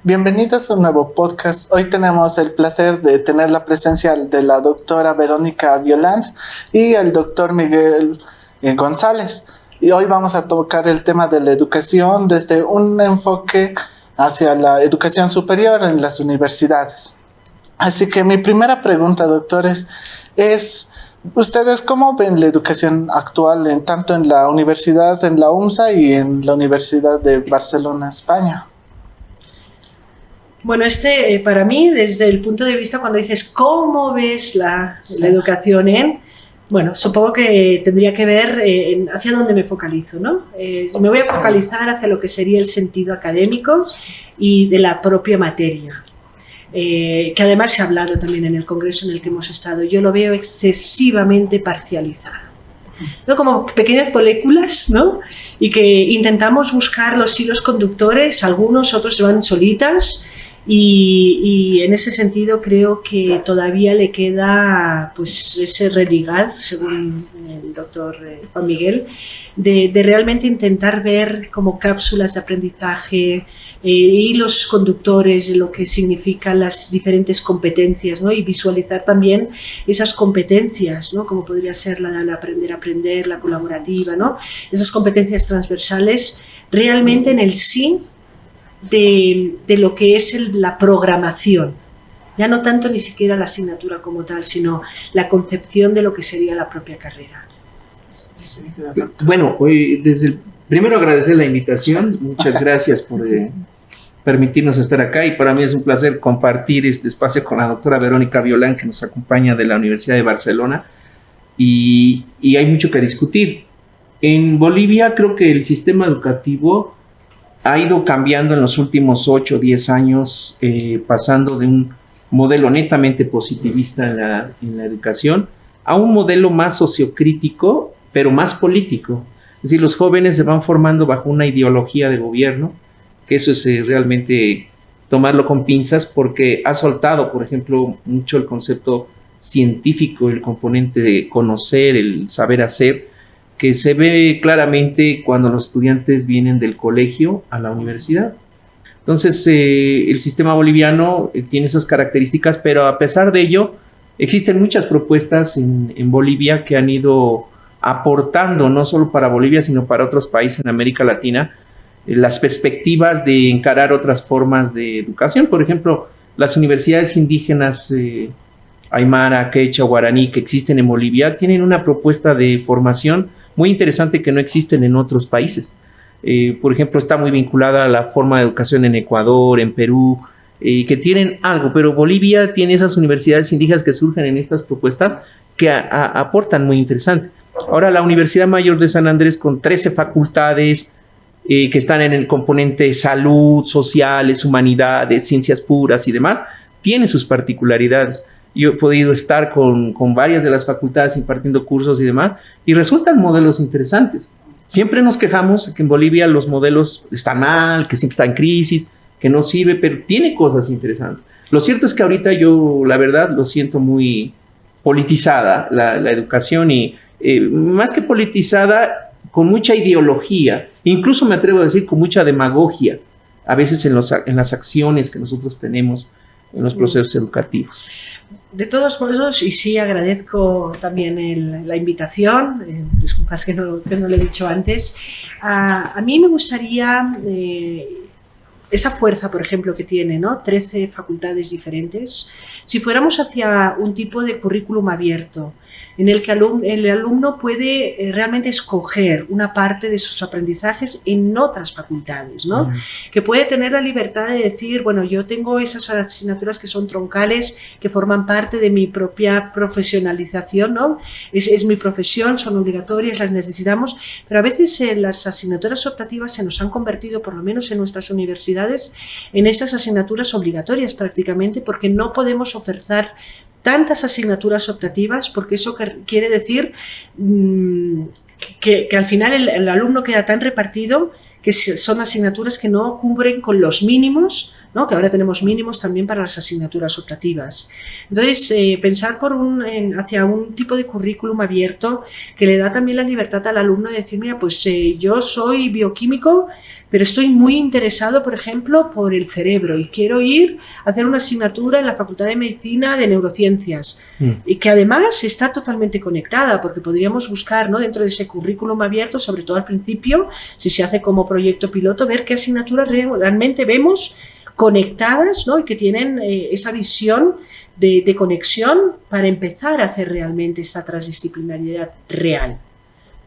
Bienvenidos a un nuevo podcast. Hoy tenemos el placer de tener la presencia de la doctora Verónica Violant y el doctor Miguel González. Y hoy vamos a tocar el tema de la educación desde un enfoque hacia la educación superior en las universidades. Así que mi primera pregunta, doctores, es: ¿ustedes cómo ven la educación actual tanto en la universidad, en la UMSA y en la Universidad de Barcelona, España? Bueno, para mí, desde el punto de vista cuando dices ¿cómo ves la educación en? Bueno, supongo que tendría que ver hacia dónde me focalizo, ¿no? Me voy a focalizar hacia lo que sería el sentido académico y de la propia materia, que además se ha hablado también en el congreso en el que hemos estado. Yo lo veo excesivamente parcializado, ¿no? Como pequeñas moléculas, ¿no? Y que intentamos buscar los hilos conductores, algunos, otros se van solitas. Y en ese sentido creo que todavía le queda pues ese religar, según el doctor Juan Miguel, de realmente intentar ver como cápsulas de aprendizaje, hilos conductores de lo que significan las diferentes competencias, ¿no? Y visualizar también esas competencias, ¿no? Como podría ser la de aprender a aprender, la colaborativa, ¿no? Esas competencias transversales realmente en el sí de lo que es la programación, ya no tanto ni siquiera la asignatura como tal, sino la concepción de lo que sería la propia carrera. Bueno, primero agradecer la invitación, muchas gracias por permitirnos estar acá, y para mí es un placer compartir este espacio con la doctora Verónica Violant, que nos acompaña de la Universidad de Barcelona, y hay mucho que discutir. En Bolivia creo que el sistema educativo ha ido cambiando en los últimos 8 o 10 años, pasando de un modelo netamente positivista en la educación a un modelo más sociocrítico, pero más político. Es decir, los jóvenes se van formando bajo una ideología de gobierno, que eso es realmente tomarlo con pinzas, porque ha soltado, por ejemplo, mucho el concepto científico, el componente de conocer, el saber hacer, que se ve claramente cuando los estudiantes vienen del colegio a la universidad. Entonces, el sistema boliviano tiene esas características, pero a pesar de ello, existen muchas propuestas en Bolivia que han ido aportando, no solo para Bolivia, sino para otros países en América Latina, las perspectivas de encarar otras formas de educación. Por ejemplo, las universidades indígenas aymara, quechua, guaraní, que existen en Bolivia, tienen una propuesta de formación muy interesante que no existen en otros países. Por ejemplo, está muy vinculada a la forma de educación en Ecuador, en Perú, que tienen algo, pero Bolivia tiene esas universidades indígenas que surgen en estas propuestas que aportan muy interesante. Ahora, la Universidad Mayor de San Andrés, con 13 facultades que están en el componente salud, sociales, humanidades, ciencias puras y demás, tiene sus particularidades. Yo he podido estar con varias de las facultades impartiendo cursos y demás, y resultan modelos interesantes. Siempre nos quejamos que en Bolivia los modelos están mal, que siempre está en crisis, que no sirve, pero tiene cosas interesantes. Lo cierto es que ahorita yo, la verdad, lo siento muy politizada la educación, y más que politizada, con mucha ideología, incluso me atrevo a decir con mucha demagogia, a veces en las acciones que nosotros tenemos en los procesos educativos. De todos modos, y sí agradezco también la invitación, disculpad que no lo he dicho antes, a mí me gustaría esa fuerza, por ejemplo, que tiene, ¿no? 13 facultades diferentes, si fuéramos hacia un tipo de currículum abierto, en el que el alumno puede realmente escoger una parte de sus aprendizajes en otras facultades, ¿no? Que puede tener la libertad de decir, bueno, yo tengo esas asignaturas que son troncales, que forman parte de mi propia profesionalización, ¿no? Es mi profesión, son obligatorias, las necesitamos, pero a veces las asignaturas optativas se nos han convertido, por lo menos en nuestras universidades, en estas asignaturas obligatorias prácticamente, porque no podemos ofertar tantas asignaturas optativas, porque eso quiere decir que al final el alumno queda tan repartido que son asignaturas que no cubren con los mínimos ¿no? Que ahora tenemos mínimos también para las asignaturas optativas. Entonces, pensar hacia un tipo de currículum abierto que le da también la libertad al alumno de decir, mira, pues yo soy bioquímico, pero estoy muy interesado, por ejemplo, por el cerebro y quiero ir a hacer una asignatura en la Facultad de Medicina de Neurociencias y que además está totalmente conectada, porque podríamos buscar, ¿no?, dentro de ese currículum abierto, sobre todo al principio, si se hace como proyecto piloto, ver qué asignaturas realmente vemos conectadas, ¿no?, y que tienen esa visión de conexión para empezar a hacer realmente esta transdisciplinariedad real,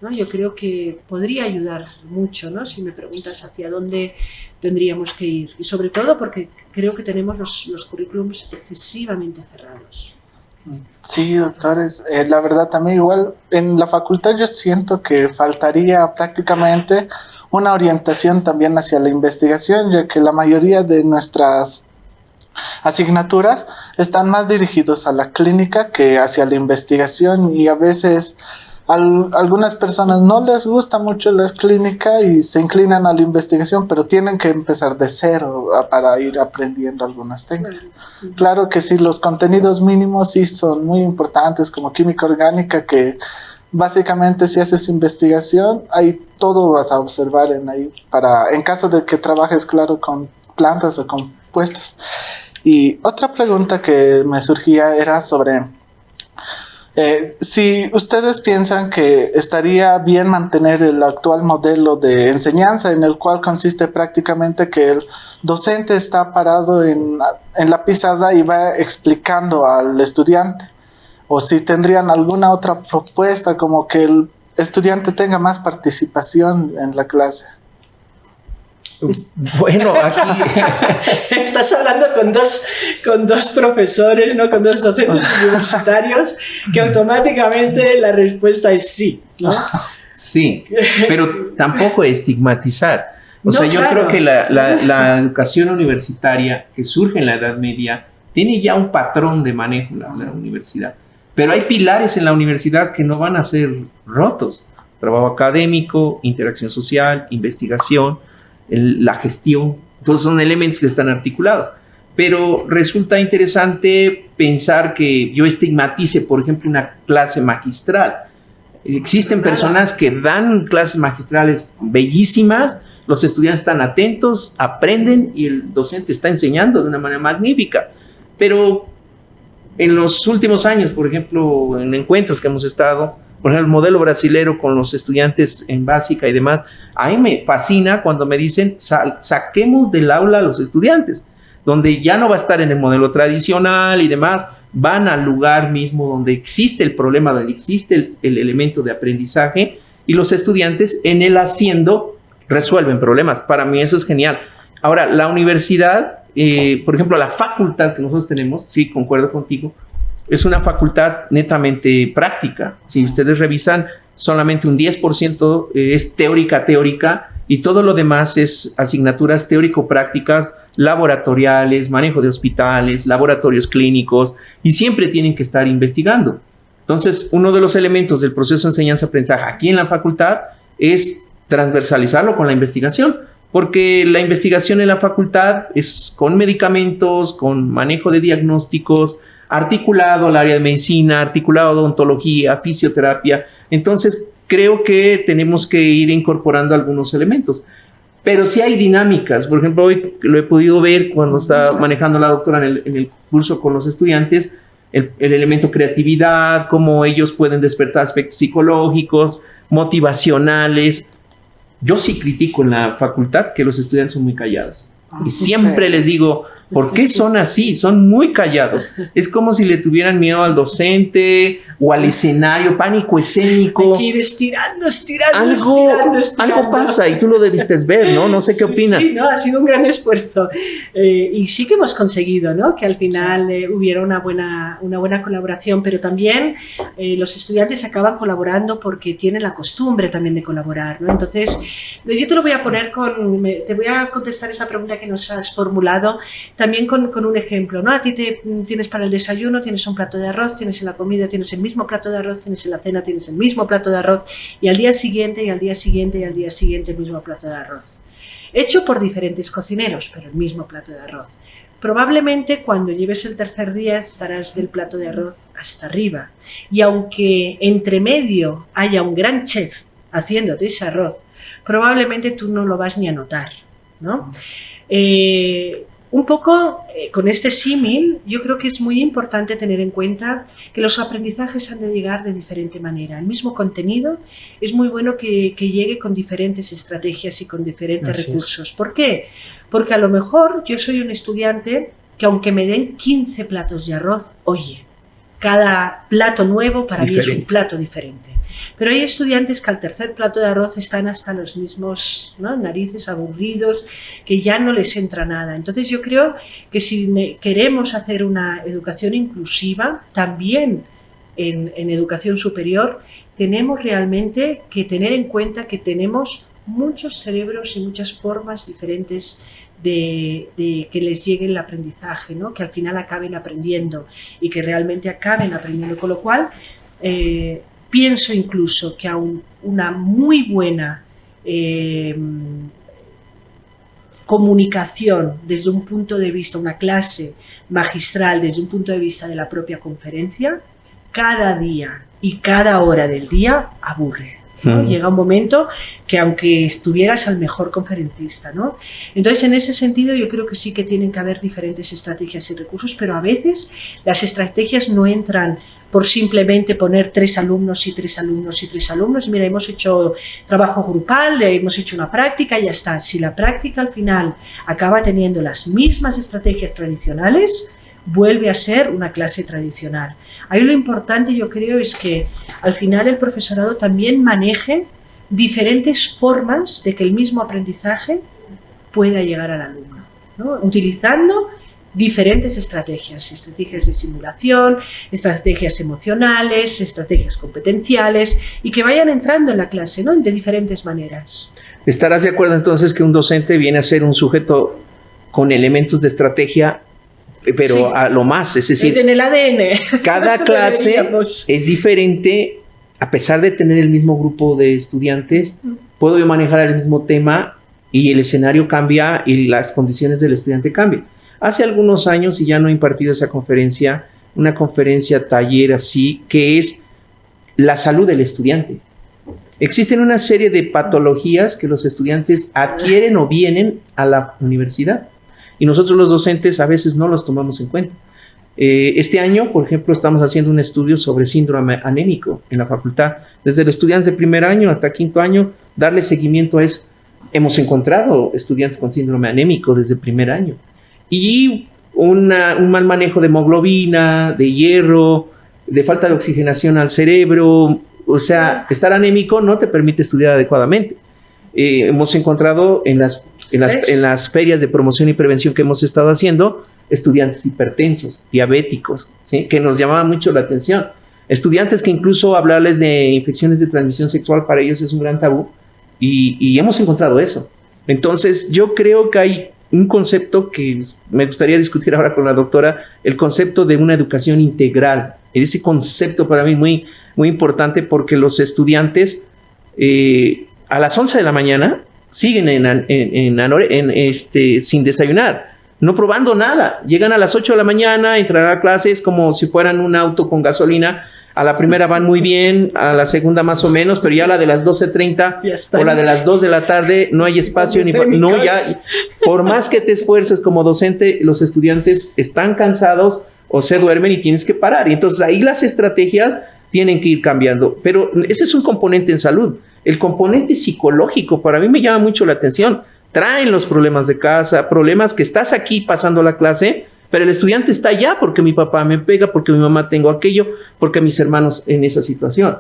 ¿no? Yo creo que podría ayudar mucho, ¿no?, si me preguntas hacia dónde tendríamos que ir. Y sobre todo porque creo que tenemos los currículums excesivamente cerrados. Sí, doctores, la verdad también igual en la facultad yo siento que faltaría prácticamente una orientación también hacia la investigación, ya que la mayoría de nuestras asignaturas están más dirigidos a la clínica que hacia la investigación, y a veces algunas personas no les gusta mucho la clínica y se inclinan a la investigación, pero tienen que empezar de cero para ir aprendiendo algunas técnicas. Claro que sí, los contenidos mínimos sí son muy importantes, como química orgánica, que básicamente si haces investigación, ahí todo vas a observar en caso de que trabajes, claro, con plantas o compuestos. Y otra pregunta que me surgía era sobre si ustedes piensan que estaría bien mantener el actual modelo de enseñanza, en el cual consiste prácticamente que el docente está parado en la pizarra y va explicando al estudiante, o si tendrían alguna otra propuesta como que el estudiante tenga más participación en la clase. Bueno, aquí estás hablando con dos profesores, ¿no?, con dos docentes universitarios, que automáticamente la respuesta es sí, ¿no? Sí, pero tampoco estigmatizar. O sea, yo claro. creo que la educación universitaria que surge en la Edad Media tiene ya un patrón de manejo en la universidad. Pero hay pilares en la universidad que no van a ser rotos. Trabajo académico, interacción social, investigación, la gestión, todos son elementos que están articulados. Pero resulta interesante pensar que yo estigmatice, por ejemplo, una clase magistral. Existen personas que dan clases magistrales bellísimas, los estudiantes están atentos, aprenden y el docente está enseñando de una manera magnífica. Pero en los últimos años, por ejemplo, en encuentros que hemos estado, por ejemplo, el modelo brasilero con los estudiantes en básica y demás, a mí me fascina cuando me dicen saquemos del aula a los estudiantes, donde ya no va a estar en el modelo tradicional y demás, van al lugar mismo donde existe el problema, donde existe el elemento de aprendizaje, y los estudiantes en el haciendo resuelven problemas. Para mí eso es genial. Ahora, la universidad, por ejemplo, la facultad que nosotros tenemos, sí, concuerdo contigo, es una facultad netamente práctica. Si ustedes revisan, solamente un 10% es teórica, y todo lo demás es asignaturas teórico-prácticas, laboratoriales, manejo de hospitales, laboratorios clínicos, y siempre tienen que estar investigando. Entonces, uno de los elementos del proceso de enseñanza-aprendizaje aquí en la facultad es transversalizarlo con la investigación, porque la investigación en la facultad es con medicamentos, con manejo de diagnósticos, articulado al área de medicina, articulado a odontología, fisioterapia. Entonces, creo que tenemos que ir incorporando algunos elementos. Pero sí hay dinámicas. Por ejemplo, hoy lo he podido ver cuando está manejando la doctora en el curso con los estudiantes, el elemento creatividad, cómo ellos pueden despertar aspectos psicológicos, motivacionales. Yo sí critico en la facultad que los estudiantes son muy callados. Y siempre les digo, ¿por qué son así? Son muy callados. Es como si le tuvieran miedo al docente o al escenario, pánico escénico. Hay que ir estirando. Algo pasa y tú lo debiste ver, ¿no? No sé qué opinas. Sí, no, ha sido un gran esfuerzo. Y sí que hemos conseguido, ¿no?, que al final hubiera una buena colaboración, pero también los estudiantes acaban colaborando porque tienen la costumbre también de colaborar, ¿no? Entonces, yo te lo voy a poner te voy a contestar esa pregunta que nos has formulado también con un ejemplo, ¿no? A ti tienes para el desayuno, tienes un plato de arroz, tienes en la comida, tienes el mismo plato de arroz, tienes en la cena, tienes el mismo plato de arroz, y al día siguiente, y al día siguiente, y al día siguiente el mismo plato de arroz. hecho por diferentes cocineros, pero el mismo plato de arroz. Probablemente cuando lleves el tercer día estarás del plato de arroz hasta arriba. Y aunque entre medio haya un gran chef haciéndote ese arroz, probablemente tú no lo vas ni a notar, ¿no? Un poco con este símil, yo creo que es muy importante tener en cuenta que los aprendizajes han de llegar de diferente manera. El mismo contenido es muy bueno que llegue con diferentes estrategias y con diferentes recursos. ¿Por qué? Porque a lo mejor yo soy un estudiante que aunque me den 15 platos de arroz, oye, cada plato nuevo para mí es un plato diferente. Pero hay estudiantes que al tercer plato de arroz están hasta los mismos, ¿no?, narices aburridos, que ya no les entra nada. Entonces yo creo que si queremos hacer una educación inclusiva, también en educación superior, tenemos realmente que tener en cuenta que tenemos muchos cerebros y muchas formas diferentes de que les llegue el aprendizaje, ¿no?, que al final acaben aprendiendo y que realmente acaben aprendiendo. Con lo cual, pienso incluso que aún una muy buena comunicación desde un punto de vista, una clase magistral desde un punto de vista de la propia conferencia, cada día y cada hora del día aburre, ¿no? Llega un momento que aunque estuvieras al mejor conferencista, ¿no? Entonces, en ese sentido, yo creo que sí que tienen que haber diferentes estrategias y recursos, pero a veces las estrategias no entran por simplemente poner 3 alumnos y 3 alumnos y 3 alumnos. Mira, hemos hecho trabajo grupal, hemos hecho una práctica y ya está. Si la práctica al final acaba teniendo las mismas estrategias tradicionales, vuelve a ser una clase tradicional. Ahí lo importante, yo creo, es que al final el profesorado también maneje diferentes formas de que el mismo aprendizaje pueda llegar al alumno, ¿no?, utilizando diferentes estrategias de simulación, estrategias emocionales, estrategias competenciales, y que vayan entrando en la clase, ¿no?, de diferentes maneras. ¿Estarás de acuerdo entonces que un docente viene a ser un sujeto con elementos de estrategia, pero sí, a lo más? Es decir, en el ADN. Cada clase es diferente, a pesar de tener el mismo grupo de estudiantes, puedo yo manejar el mismo tema y el escenario cambia y las condiciones del estudiante cambian. Hace algunos años, y ya no he impartido esa conferencia, una conferencia taller así, que es la salud del estudiante. Existen una serie de patologías que los estudiantes adquieren o vienen a la universidad, y nosotros los docentes a veces no los tomamos en cuenta. Este año, por ejemplo, estamos haciendo un estudio sobre síndrome anémico en la facultad. Desde los estudiantes de primer año hasta quinto año, darle seguimiento hemos encontrado estudiantes con síndrome anémico desde primer año. Y un mal manejo de hemoglobina, de hierro, de falta de oxigenación al cerebro. O sea, estar anémico no te permite estudiar adecuadamente. Hemos encontrado en las ferias de promoción y prevención que hemos estado haciendo, estudiantes hipertensos, diabéticos, ¿sí?, que nos llamaba mucho la atención. Estudiantes que incluso hablarles de infecciones de transmisión sexual para ellos es un gran tabú, y hemos encontrado eso. Entonces, yo creo que hay un concepto que me gustaría discutir ahora con la doctora, el concepto de una educación integral. Ese concepto para mí muy, muy importante, porque los estudiantes a las 11 de la mañana siguen sin desayunar, no probando nada. Llegan a las 8 de la mañana, entran a clases como si fueran un auto con gasolina. A la primera van muy bien, a la segunda más o menos, pero ya la de las 12:30 o la de las 2 de la tarde no hay espacio por más que te esfuerces como docente, los estudiantes están cansados o se duermen y tienes que parar. Y entonces ahí las estrategias tienen que ir cambiando. Pero ese es un componente en salud. El componente psicológico para mí me llama mucho la atención. Traen los problemas de casa, problemas que estás aquí pasando la clase, pero el estudiante está allá porque mi papá me pega, porque mi mamá tengo aquello, porque mis hermanos en esa situación.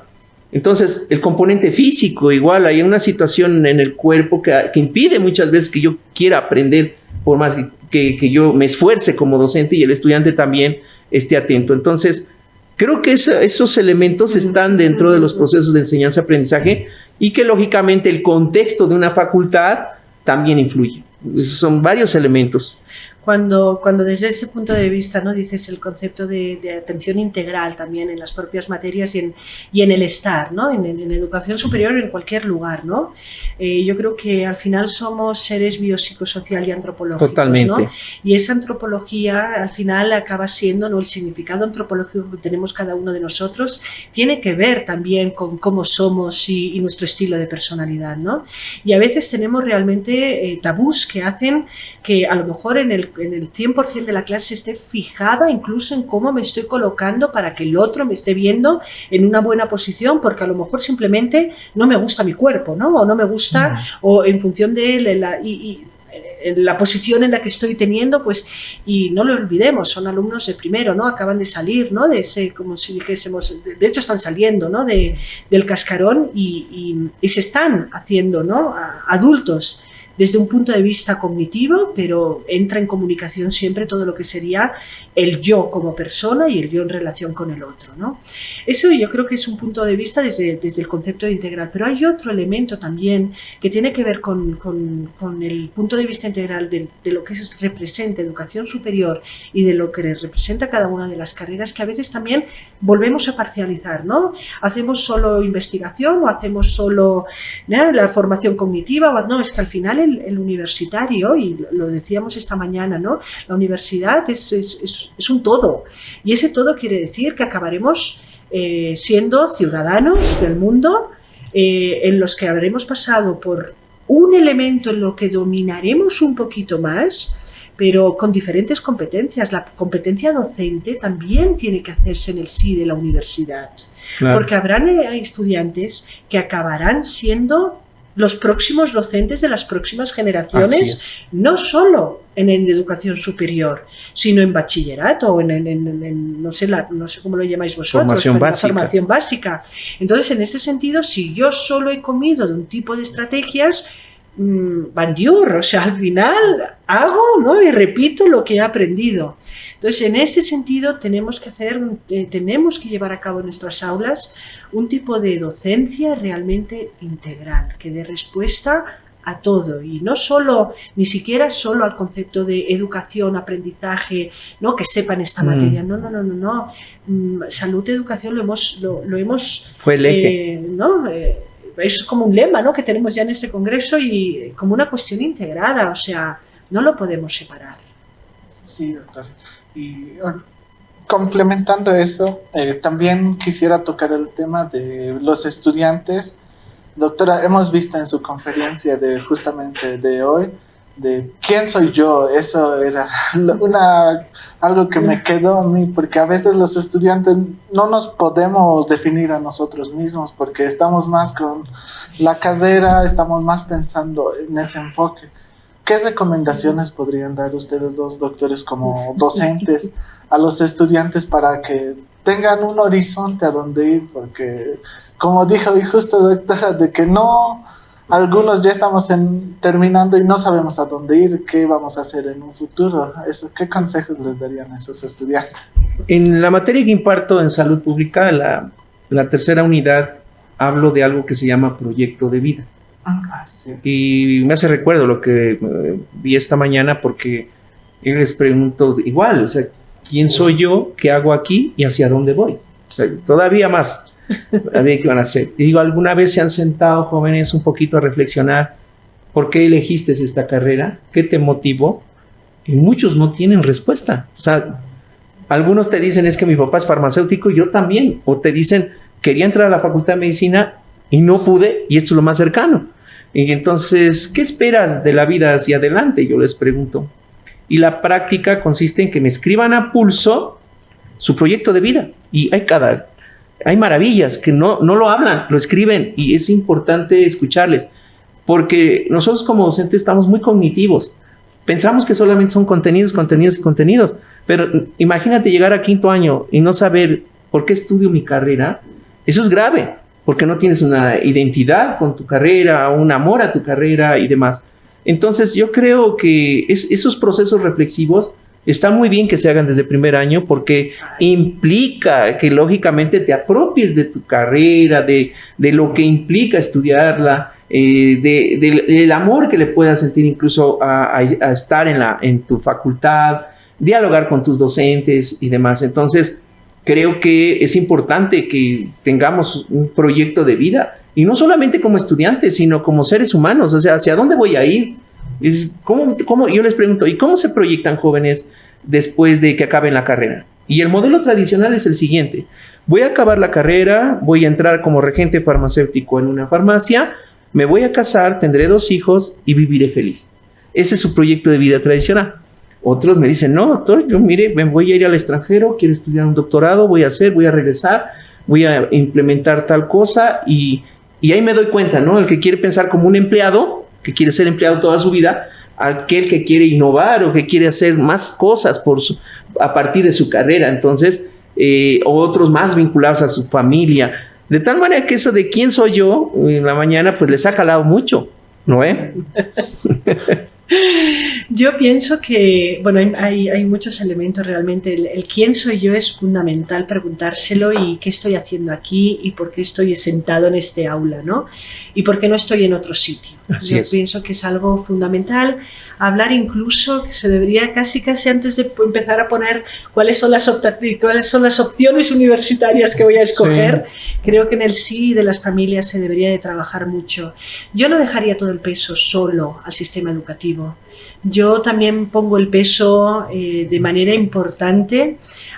Entonces, el componente físico, igual, hay una situación en el cuerpo que impide muchas veces que yo quiera aprender, por más que yo me esfuerce como docente y el estudiante también esté atento. Entonces, creo que esos elementos están dentro de los procesos de enseñanza-aprendizaje y que, lógicamente, el contexto de una facultad también influye. Son varios elementos. cuando desde ese punto de vista, ¿no? Dices el concepto de atención integral también en las propias materias y en el estar, ¿no? En educación superior en cualquier lugar, ¿no? Yo creo que al final somos seres biopsicosocial y antropológicos, Totalmente. ¿no? Y esa antropología al final acaba siendo, ¿no? El significado antropológico que tenemos cada uno de nosotros tiene que ver también con cómo somos y nuestro estilo de personalidad, ¿no? Y a veces tenemos realmente tabús que hacen que a lo mejor en el 100% de la clase esté fijada incluso en cómo me estoy colocando para que el otro me esté viendo en una buena posición, porque a lo mejor simplemente no me gusta mi cuerpo, ¿no? O no me gusta, o en función de la posición en la que estoy teniendo, pues, y no lo olvidemos, son alumnos de primero, ¿no? Acaban de salir, ¿no? De ese, como si dijésemos, de hecho están saliendo, ¿no? Del cascarón y se están haciendo, ¿no? Adultos desde un punto de vista cognitivo, pero entra en comunicación siempre todo lo que sería el yo como persona y el yo en relación con el otro, ¿no? Eso yo creo que es un punto de vista desde el concepto de integral, pero hay otro elemento también que tiene que ver con el punto de vista integral de lo que representa educación superior y de lo que representa cada una de las carreras, que a veces también volvemos a parcializar, ¿no? Hacemos solo investigación o hacemos solo, ¿no?, la formación cognitiva, o no, es que al final el universitario, y lo decíamos esta mañana, ¿no? La universidad es un todo, y ese todo quiere decir que acabaremos siendo ciudadanos del mundo, en los que habremos pasado por un elemento en lo que dominaremos un poquito más, pero con diferentes competencias. La competencia docente también tiene que hacerse en el sí de la universidad, claro, porque habrán estudiantes que acabarán siendo los próximos docentes de las próximas generaciones, no solo en educación superior, sino en bachillerato o no sé cómo lo llamáis vosotros, formación básica. Entonces, en ese sentido, si yo solo he comido de un tipo de estrategias, bandiur, o sea, al final hago, ¿no?, y repito lo que he aprendido. Entonces, en ese sentido, tenemos que llevar a cabo en nuestras aulas un tipo de docencia realmente integral, que dé respuesta a todo, y no solo, ni siquiera solo al concepto de educación, aprendizaje, ¿no?, que sepan esta materia. No. Salud, educación lo hemos fue el eje, ¿no? Es como un lema, ¿no?, que tenemos ya en este congreso, y como una cuestión integrada, o sea, no lo podemos separar. Sí, doctor. Y complementando eso, también quisiera tocar el tema de los estudiantes. Doctora, hemos visto en su conferencia justamente de hoy, de quién soy yo. Eso era algo que me quedó a mí, porque a veces los estudiantes no nos podemos definir a nosotros mismos, porque estamos más con la carrera, estamos más pensando en ese enfoque. ¿Qué recomendaciones podrían dar ustedes dos, doctores, como docentes, a los estudiantes para que tengan un horizonte a donde ir? Porque, como dijo hoy justo, doctora, de que no, algunos ya estamos terminando y no sabemos a dónde ir, qué vamos a hacer en un futuro. ¿Qué consejos les darían a esos estudiantes? En la materia que imparto en salud pública, la tercera unidad, hablo de algo que se llama proyecto de vida. Sí. Y me hace recuerdo lo que vi esta mañana, porque yo les pregunto igual, o sea, ¿quién soy yo? ¿Qué hago aquí? ¿Y hacia dónde voy? O sea, todavía más. ¿Qué van a hacer? Y digo, ¿alguna vez se han sentado, jóvenes, un poquito a reflexionar por qué elegiste esta carrera? ¿Qué te motivó? Y muchos no tienen respuesta. O sea, algunos te dicen, es que mi papá es farmacéutico y yo también. O te dicen, quería entrar a la Facultad de Medicina y no pude, y esto es lo más cercano. Y entonces, ¿qué esperas de la vida hacia adelante? Yo les pregunto. Y la práctica consiste en que me escriban a pulso su proyecto de vida. Y hay maravillas que no lo hablan, lo escriben, y es importante escucharles, porque nosotros como docentes estamos muy cognitivos. Pensamos que solamente son contenidos, pero imagínate llegar a 5º año y no saber por qué estudio mi carrera. Eso es grave, porque no tienes una identidad con tu carrera, un amor a tu carrera y demás. Entonces yo creo que esos procesos reflexivos está muy bien que se hagan desde primer año, porque implica que lógicamente te apropies de tu carrera, de lo que implica estudiarla, del amor que le puedas sentir incluso a estar en tu facultad, dialogar con tus docentes y demás. Entonces, creo que es importante que tengamos un proyecto de vida, y no solamente como estudiantes, sino como seres humanos. O sea, ¿hacia dónde voy a ir? ¿Cómo? Yo les pregunto, ¿y cómo se proyectan jóvenes después de que acaben la carrera? Y el modelo tradicional es el siguiente: voy a acabar la carrera, voy a entrar como regente farmacéutico en una farmacia, me voy a casar, tendré 2 hijos y viviré feliz. Ese es su proyecto de vida tradicional. Otros me dicen, no, doctor, yo mire, me voy a ir al extranjero, quiero estudiar un doctorado, voy a regresar, voy a implementar tal cosa, y ahí me doy cuenta, ¿no? El que quiere pensar como un empleado, que quiere ser empleado toda su vida, aquel que quiere innovar o que quiere hacer más cosas a partir de su carrera. Entonces, otros más vinculados a su familia. De tal manera que eso de quién soy yo en la mañana, pues les ha calado mucho, ¿no? Yo pienso que, bueno, hay muchos elementos realmente. El quién soy yo es fundamental preguntárselo, y qué estoy haciendo aquí, y por qué estoy sentado en este aula, ¿no? Y por qué no estoy en otro sitio. Yo pienso que es algo fundamental. Hablar incluso, que se debería casi antes de empezar a poner cuáles son las opciones universitarias que voy a escoger. Sí. Creo que en el sí de las familias se debería de trabajar mucho. Yo no dejaría todo el peso solo al sistema educativo. Yo también pongo el peso de manera importante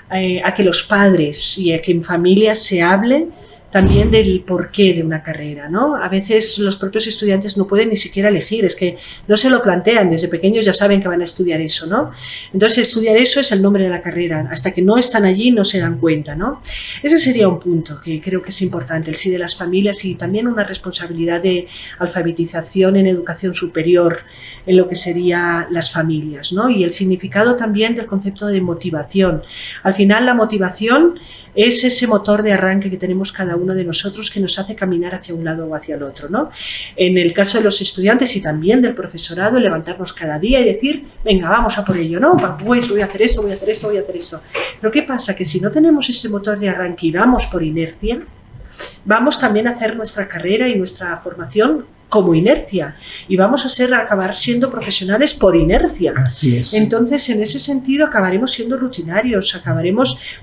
a que los padres y a que en familia se hable también del porqué de una carrera, ¿no? A veces los propios estudiantes no pueden ni siquiera elegir, es que no se lo plantean, desde pequeños ya saben que van a estudiar eso, ¿no? Entonces estudiar eso es el nombre de la carrera, hasta que no están allí no se dan cuenta, ¿no? Ese sería un punto que creo que es importante, el sí de las familias, y también una responsabilidad de alfabetización en educación superior en lo que serían las familias, ¿no? Y el significado también del concepto de motivación. Al final la motivación es ese motor de arranque que tenemos cada uno de nosotros, que nos hace caminar hacia un lado o hacia el otro, ¿no? En el caso de los estudiantes y también del profesorado, levantarnos cada día y decir, venga, vamos a por ello, ¿no? Pues voy a hacer esto, voy a hacer esto, voy a hacer esto. Pero ¿qué pasa? Que si no tenemos ese motor de arranque y vamos por inercia, vamos también a hacer nuestra carrera y nuestra formación como inercia, y vamos a acabar siendo profesionales por inercia. Así es. Entonces, en ese sentido, acabaremos siendo rutinarios,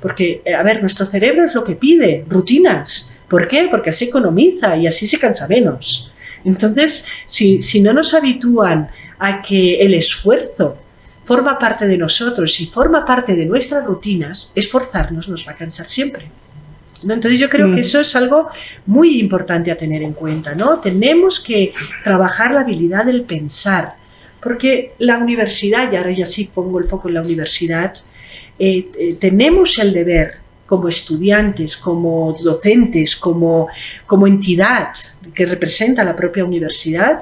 porque, a ver, nuestro cerebro es lo que pide, rutinas. ¿Por qué? Porque así economiza y así se cansa menos. Entonces, si no nos habitúan a que el esfuerzo forma parte de nosotros y forma parte de nuestras rutinas, esforzarnos nos va a cansar siempre. ¿No? Entonces yo creo que eso es algo muy importante a tener en cuenta, ¿no? Tenemos que trabajar la habilidad del pensar, porque la universidad, y ahora ya sí pongo el foco en la universidad, tenemos el deber como estudiantes, como docentes, como entidad que representa la propia universidad,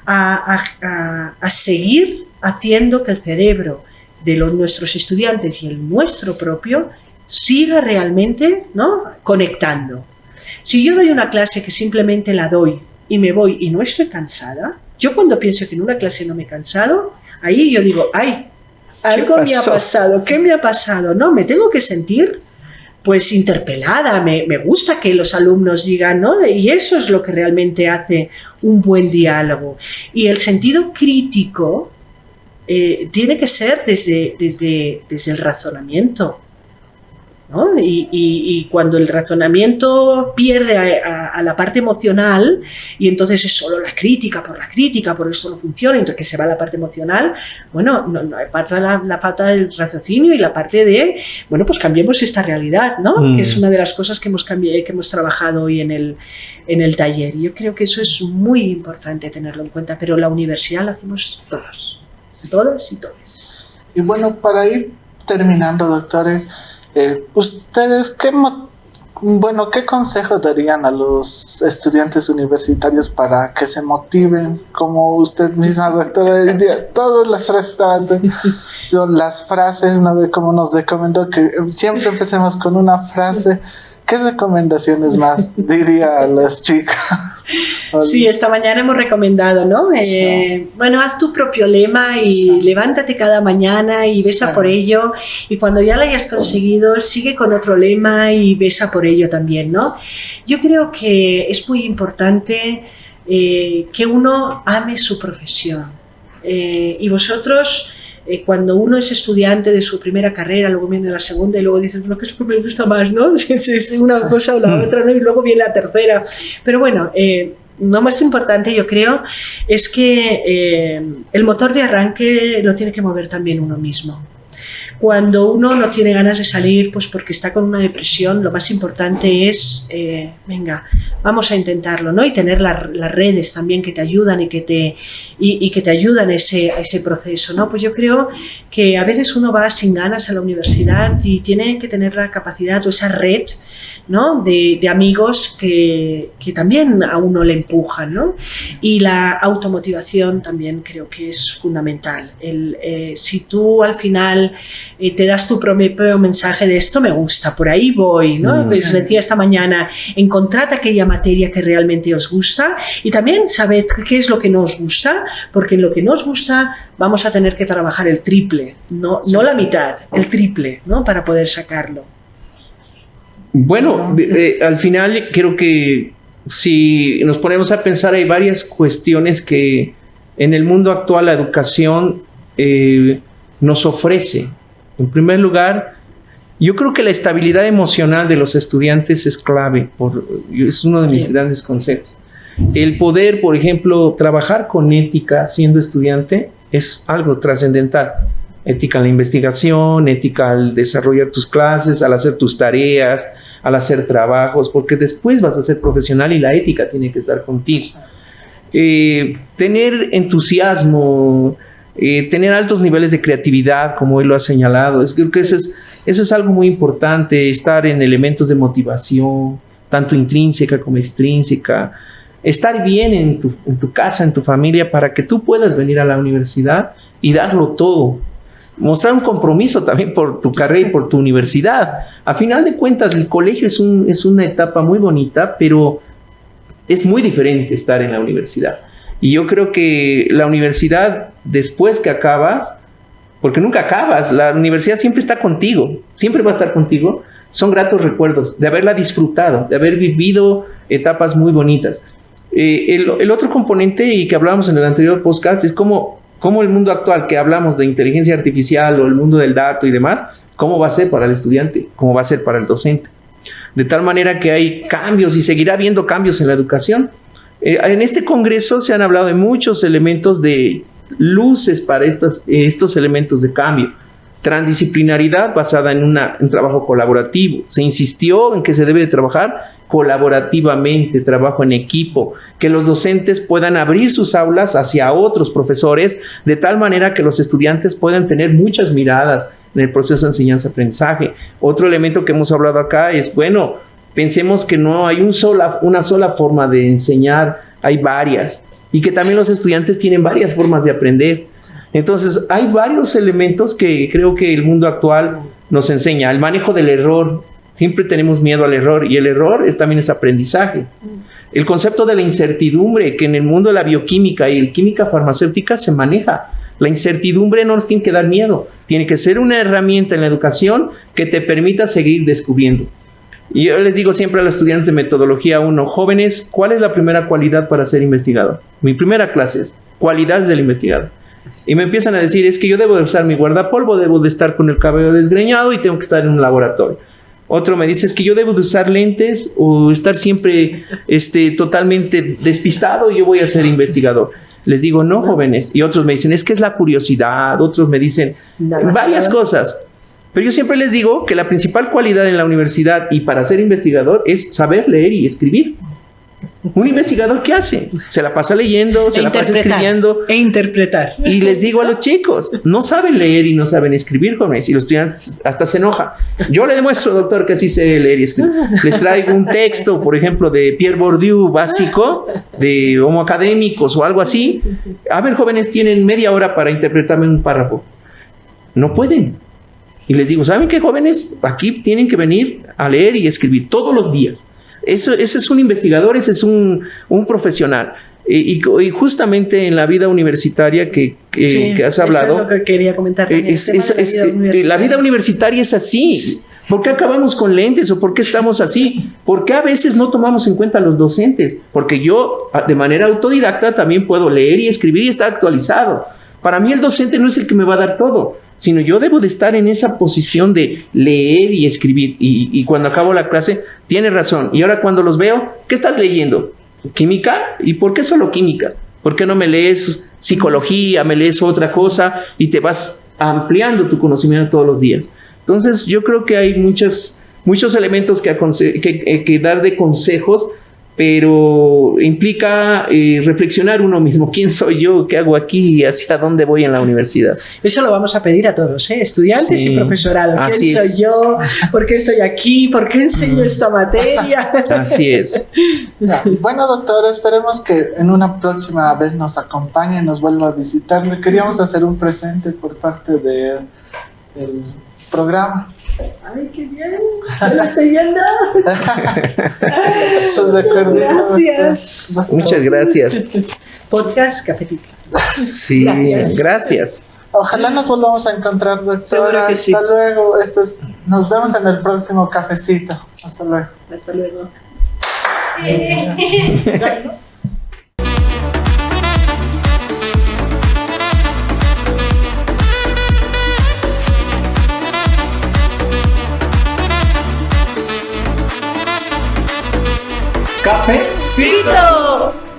a seguir haciendo que el cerebro de nuestros estudiantes y el nuestro propio siga realmente, ¿no?, conectando. Si yo doy una clase que simplemente la doy y me voy y no estoy cansada, yo cuando pienso que en una clase no me he cansado, ahí yo digo, ¡ay! Algo me ha pasado. ¿Qué me ha pasado? No, me tengo que sentir pues interpelada, me gusta que los alumnos digan, ¿no? Y eso es lo que realmente hace un buen diálogo. Y el sentido crítico tiene que ser desde el razonamiento, ¿no? Y cuando el razonamiento pierde a la parte emocional, y entonces es solo la crítica, por eso no funciona, entonces que se va la parte emocional, bueno, no pasa la falta del raciocinio y la parte de, bueno, pues cambiemos esta realidad, ¿no? Que es una de las cosas que hemos trabajado hoy en el taller. Yo creo que eso es muy importante tenerlo en cuenta, pero la universidad la hacemos todos y todos. Y bueno, para ir terminando, doctores, ¿ustedes qué consejo darían a los estudiantes universitarios para que se motiven? Como usted misma, doctora, todas las frases estaban, las frases, ¿no ve cómo nos recomendó que siempre empecemos con una frase? ¿Qué recomendaciones más diría a las chicas? Sí, esta mañana hemos recomendado, ¿no? Bueno, haz tu propio lema y levántate cada mañana y besa por ello, y cuando ya lo hayas conseguido, sigue con otro lema y besa por ello también, ¿no? Yo creo que es muy importante que uno ame su profesión. Y vosotros, cuando uno es estudiante de su primera carrera, luego viene la segunda y luego dices, bueno, ¿qué es lo que me gusta más, no? Es una cosa o la otra, ¿no? Y luego viene la tercera. Pero bueno, lo más importante, yo creo, es que el motor de arranque lo tiene que mover también uno mismo. Cuando uno no tiene ganas de salir, pues porque está con una depresión, lo más importante es, venga, vamos a intentarlo, ¿no? Y tener las redes también que te ayudan y que te ayudan a ese proceso, ¿no? Pues yo creo que a veces uno va sin ganas a la universidad y tiene que tener la capacidad o esa red, ¿no? de amigos que también a uno le empujan, ¿no? Y la automotivación también creo que es fundamental. Si tú al final te das tu propio mensaje de esto me gusta, por ahí voy, ¿no? Les decía esta mañana, encontrad aquella materia que realmente os gusta y también sabed qué es lo que no os gusta, porque en lo que no os gusta vamos a tener que trabajar el triple, no la mitad, el triple, ¿no? Para poder sacarlo. Bueno, al final creo que si nos ponemos a pensar hay varias cuestiones que en el mundo actual la educación nos ofrece. En primer lugar, yo creo que la estabilidad emocional de los estudiantes es clave, es uno de mis grandes consejos. El poder, por ejemplo, trabajar con ética siendo estudiante es algo trascendental. Ética en la investigación, ética al desarrollar tus clases, al hacer tus tareas, al hacer trabajos, porque después vas a ser profesional y la ética tiene que estar contigo. Tener entusiasmo, tener altos niveles de creatividad, como él lo ha señalado, creo que eso es algo muy importante, estar en elementos de motivación, tanto intrínseca como extrínseca, estar bien en tu casa, en tu familia, para que tú puedas venir a la universidad y darlo todo. Mostrar un compromiso también por tu carrera y por tu universidad. A final de cuentas, el colegio es una etapa muy bonita, pero es muy diferente estar en la universidad. Y yo creo que la universidad, después que acabas, porque nunca acabas, la universidad siempre está contigo, siempre va a estar contigo, son gratos recuerdos de haberla disfrutado, de haber vivido etapas muy bonitas. El otro componente, y que hablábamos en el anterior podcast, es cómo el mundo actual, que hablamos de inteligencia artificial o el mundo del dato y demás, cómo va a ser para el estudiante, cómo va a ser para el docente. De tal manera que hay cambios y seguirá habiendo cambios en la educación. En este congreso se han hablado de muchos elementos de luces para estos elementos de cambio. Transdisciplinaridad basada en un trabajo colaborativo. Se insistió en que se debe de trabajar colaborativamente, trabajo en equipo, que los docentes puedan abrir sus aulas hacia otros profesores, de tal manera que los estudiantes puedan tener muchas miradas en el proceso de enseñanza-aprendizaje. Otro elemento que hemos hablado acá es, bueno, pensemos que no hay una sola forma de enseñar, hay varias, y que también los estudiantes tienen varias formas de aprender. Entonces, hay varios elementos que creo que el mundo actual nos enseña. El manejo del error, siempre tenemos miedo al error, y el error también es aprendizaje. El concepto de la incertidumbre, que en el mundo de la bioquímica y la química farmacéutica se maneja. La incertidumbre no nos tiene que dar miedo, tiene que ser una herramienta en la educación que te permita seguir descubriendo. Y yo les digo siempre a los estudiantes de metodología 1, jóvenes, ¿cuál es la primera cualidad para ser investigador? Mi primera clase es cualidades del investigador. Y me empiezan a decir, es que yo debo de usar mi guardapolvo, debo de estar con el cabello desgreñado y tengo que estar en un laboratorio. Otro me dice, es que yo debo de usar lentes o estar siempre totalmente despistado y yo voy a ser investigador. Les digo, no, jóvenes. Y otros me dicen, es que es la curiosidad. Otros me dicen varias cosas. Pero yo siempre les digo que la principal cualidad en la universidad y para ser investigador es saber leer y escribir. Un investigador, ¿qué hace? Se la pasa leyendo, se la pasa escribiendo. E interpretar. Y les digo a los chicos, no saben leer y no saben escribir, jóvenes. Y los estudiantes hasta se enojan. Yo le demuestro, doctor, que sí sé leer y escribir. Les traigo un texto, por ejemplo, de Pierre Bourdieu básico, de Homo Académicos o algo así. A ver, jóvenes, tienen media hora para interpretarme un párrafo. No pueden. Y les digo, ¿saben qué, jóvenes? Aquí tienen que venir a leer y escribir todos los días. Ese es un investigador, ese es un profesional. Y justamente en la vida universitaria que has hablado, eso es lo que quería comentar también, la vida universitaria es así. ¿Por qué acabamos con lentes o por qué estamos así? ¿Por qué a veces no tomamos en cuenta a los docentes? Porque yo, de manera autodidacta, también puedo leer y escribir y estar actualizado. Para mí el docente no es el que me va a dar todo, sino yo debo de estar en esa posición de leer y escribir. Y cuando acabo la clase, tiene razón. Y ahora cuando los veo, ¿qué estás leyendo? ¿Química? ¿Y por qué solo química? ¿Por qué no me lees psicología, me lees otra cosa y te vas ampliando tu conocimiento todos los días? Entonces yo creo que hay muchos elementos que dar de consejos, pero implica reflexionar uno mismo. ¿Quién soy yo? ¿Qué hago aquí? ¿Y hacia dónde voy en la universidad? Eso lo vamos a pedir a todos, estudiantes y profesorado. ¿Quién soy yo? ¿Por qué estoy aquí? ¿Por qué enseño esta materia? Así es. Bueno, doctor, esperemos que en una próxima vez nos acompañe, nos vuelva a visitar. Le queríamos hacer un presente por parte del programa. ¡Ay, qué bien! ¡Me lo estoy viendo! Eso es de acuerdo. Gracias. Muchas gracias. Podcast Cafetito. Sí, gracias. Ojalá nos volvamos a encontrar, doctora. Seguro que sí. Hasta luego. Nos vemos en el próximo cafecito. Hasta luego. Hasta luego. Cafecito.